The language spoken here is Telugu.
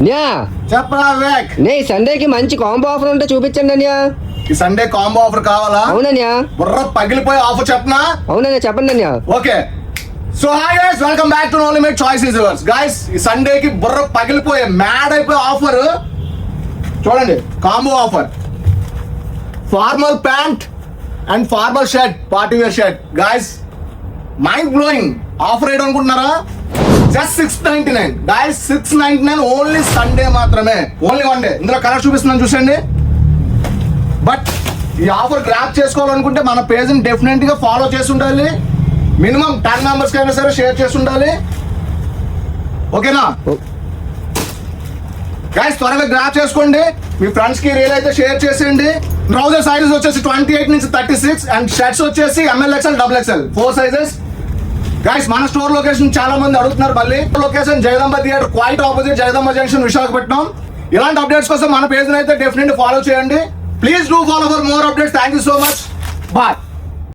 న్యా చెప్పరా వివేక్. నే సండేకి మంచి కాంబో ఆఫర్ ఉంటే చూపించండి అన్యా. ఈ సండే కాంబో ఆఫర్ కావాలా? అవునన్యా. బుర్ర పగిలిపోయి ఆఫర్ చెప్పనా? అవునన్యా చెప్పండి అన్యా. Okay, so hi guys, welcome back to no limit choice is yours. Guys, ఈ సండేకి బుర్ర పగిలిపోయే మ్యాడ్ అయిపోయే ఆఫర్ చూడండి. Combo offer formal pant and formal shirt, party wear shirt. Guys, mind blowing offer ఏంటి అనుకుంటున్నారా? జస్ట్ $699 గైస్, $699 ఓన్లీ సండే మాత్రమే, ఓన్లీ వన్ డే. ఇందులో కలర్ చూపిస్తున్నాను చూసండి. బట్ ఈ ఆఫర్ గ్రాప్ చేసుకోవాలనుకుంటే మన పేజ్ ని డెఫినెట్ గా ఫాలో చేసి ఉండాలి. మినిమం 10 మెంబర్స్ కైనా సరే షేర్ చేసి ఉండాలి. ఓకేనా గైస్, త్వరగా గ్రాప్ చేసుకోండి. మీ ఫ్రెండ్స్ కి రీల్ అయితే షేర్ చేసేయండి. ట్రౌజర్ సైజెస్ వచ్చేసి 28 నుంచి 36 అండ్ షర్ట్స్ వచ్చేసి MLXL, XXL 4 సైజెస్. గైస్, మన స్టోర్ లొకేషన్ చాలా మంది అడుగుతున్నారు. మళ్ళీ location Jagadamba theatre quite opposite Jagadamba junction, Visakhapatnam. ఇలాంటి అప్డేట్స్ కోసం మన పేజ్ అయితే డెఫినెట్లీ ఫాలో చేయండి. Please do follow for more updates. Thank you so much. Bye.